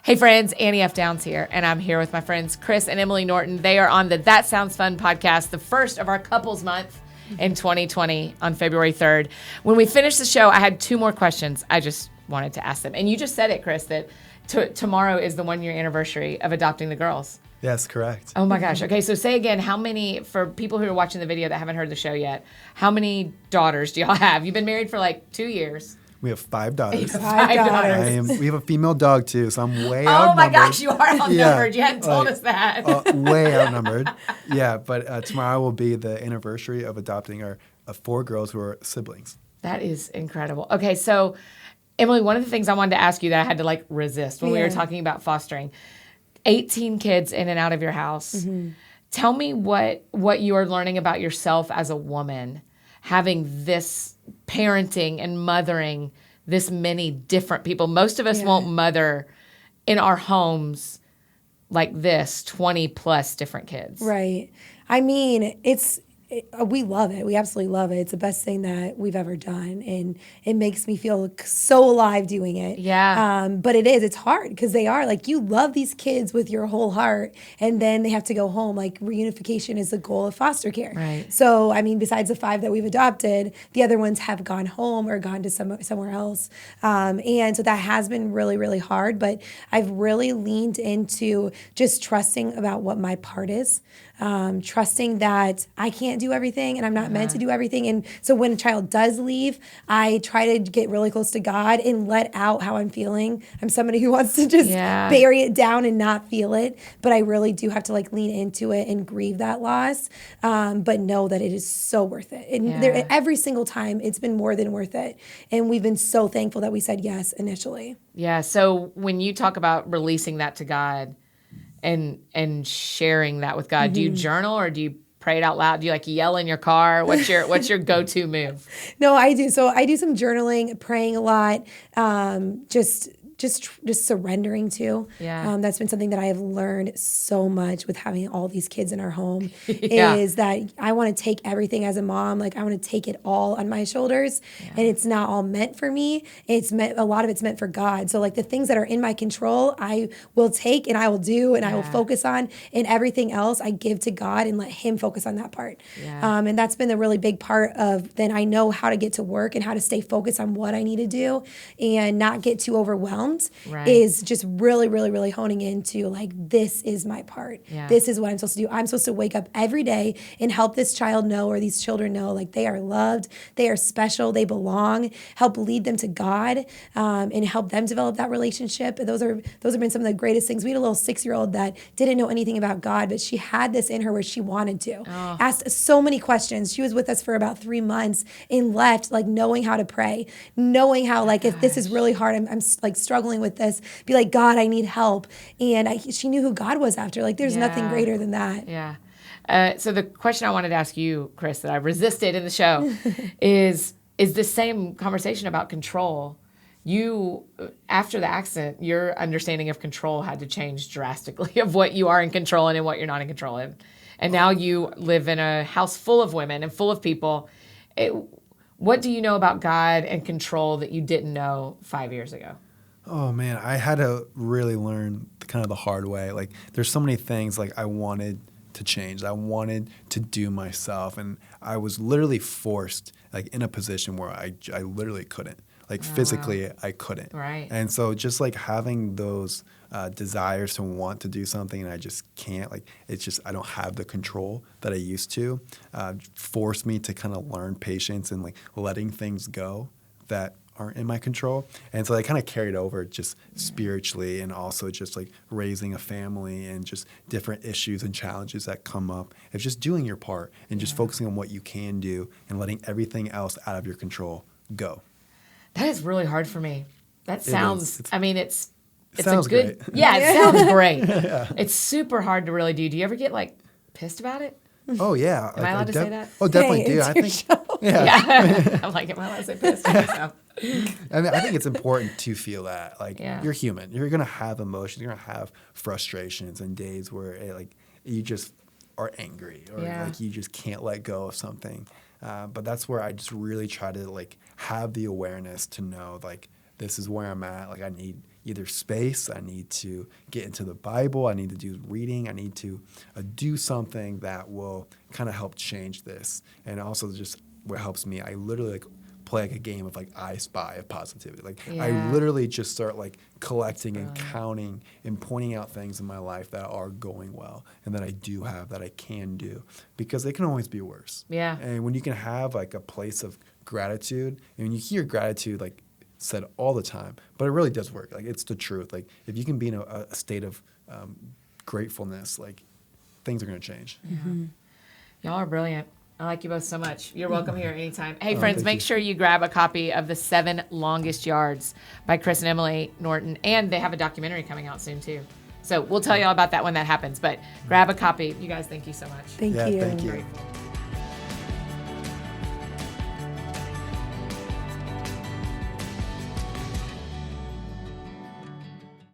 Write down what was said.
Hey friends, Annie F. Downs here, and I'm here with my friends Chris and Emily Norton. They are on the That Sounds Fun podcast, the first of our couples month in 2020 on February 3rd. When we finished the show, I had two more questions I just wanted to ask them. And you just said it, Chris, that tomorrow is the 1 year anniversary of adopting the girls. Yes, correct. Oh my gosh. Okay, so say again, how many, for people who are watching the video that haven't heard the show yet, how many daughters do y'all have? You've been married for like 2 years. We have 5 daughters. Five daughters. We have a female dog too, so I'm way outnumbered. Oh my gosh, you are outnumbered. You hadn't told us that. Way outnumbered. Yeah, but tomorrow will be the anniversary of adopting our 4 girls who are siblings. That is incredible. Okay, so Emily, one of the things I wanted to ask you that I had to resist when we were talking about fostering, 18 kids in and out of your house. Mm-hmm. Tell me what you are learning about yourself as a woman, having this parenting and mothering this many different people. Most of us won't mother in our homes like this, 20 plus different kids. Right. I mean, we love it. We absolutely love it. It's the best thing that we've ever done. And it makes me feel so alive doing it. Yeah. But it's hard because they are you love these kids with your whole heart and then they have to go home. Reunification is the goal of foster care. Right. So, I mean, besides the 5 that we've adopted, the other ones have gone home or gone to somewhere else. And so that has been really, really hard. But I've really leaned into just trusting about what my part is. Trusting that I can't do everything and I'm not meant to do everything. And so when a child does leave, I try to get really close to God and let out how I'm feeling. I'm somebody who wants to just bury it down and not feel it. But I really do have to lean into it and grieve that loss. But know that it is so worth it. And every single time it's been more than worth it. And we've been so thankful that we said yes initially. Yeah. So when you talk about releasing that to God, and sharing that with God. Do you journal or do you pray it out loud? Do you yell in your car? What's your go-to move? No, I do. So I do some journaling, praying a lot, just surrendering to. Yeah. That's been something that I have learned so much with having all these kids in our home is that I want to take everything as a mom. I want to take it all on my shoulders and it's not all meant for me. A lot of it's meant for God. So the things that are in my control, I will take and I will do and I will focus on, and everything else I give to God and let him focus on that part. Yeah. And that's been the really big part of then I know how to get to work and how to stay focused on what I need to do and not get too overwhelmed. Is just really, really, really honing into this is my part. Yeah. This is what I'm supposed to do. I'm supposed to wake up every day and help this child know or these children know they are loved, they are special, they belong, help lead them to God, and help them develop that relationship. And those have been some of the greatest things. We had a little 6-year-old that didn't know anything about God, but she had this in her where she wanted to. Asked so many questions. She was with us for about 3 months and left knowing how to pray, knowing how if this is really hard, I'm struggling with this, be God, I need help. And she knew who God was after. There's nothing greater than that. Yeah. So the question I wanted to ask you, Chris, that I resisted in the show is the same conversation about control. You, after the accident, your understanding of control had to change drastically of what you are in control and what you're not in control of. And now you live in a house full of women and full of people. What do you know about God and control that you didn't know 5 years ago? Oh, man, I had to really learn kind of the hard way. There's so many things I wanted to change. I wanted to do myself, and I was literally forced in a position where I literally couldn't. Physically, I couldn't. Right. And so just having those desires to want to do something and I just can't, it's just I don't have the control that I used to, forced me to kind of learn patience and letting things go that aren't in my control. And so I kind of carried over just spiritually and also just raising a family and just different issues and challenges that come up. It's just doing your part and just focusing on what you can do and letting everything else out of your control go. That is really hard for me. That sounds, it's sounds a good, great. Yeah, it sounds great. It's super hard to really do. Do you ever get pissed about it? Oh, yeah. Am I allowed to say that? Oh, definitely do. I think, yeah. I'm am I allowed to say pissed? I think it's important to feel that. You're human. You're going to have emotions. You're going to have frustrations and days where you just are angry or you just can't let go of something. But that's where I just really try to have the awareness to know this is where I'm at. I need either space. I need to get into the Bible. I need to do reading. I need to do something that will kind of help change this. And also just what helps me, I literally like play like a game of like I Spy of positivity. Like I literally just start like collecting and counting and pointing out things in my life that are going well and that I do have, that I can do, because they can always be worse. Yeah. And when you can have like a place of gratitude, and when you hear gratitude like said all the time, but it really does work. Like it's the truth. Like if you can be in a state of gratefulness, like things are going to change. Mm-hmm. Y'all are brilliant. I like you both so much. You're welcome here anytime. Hey, friends, thank make you. sure you grab a copy of The 7 Longest Yards by Chris and Emily Norton. And they have a documentary coming out soon, too. So we'll tell you all about that when that happens. But grab a copy. You guys, thank you so much. Thank you. Thank you. Grateful.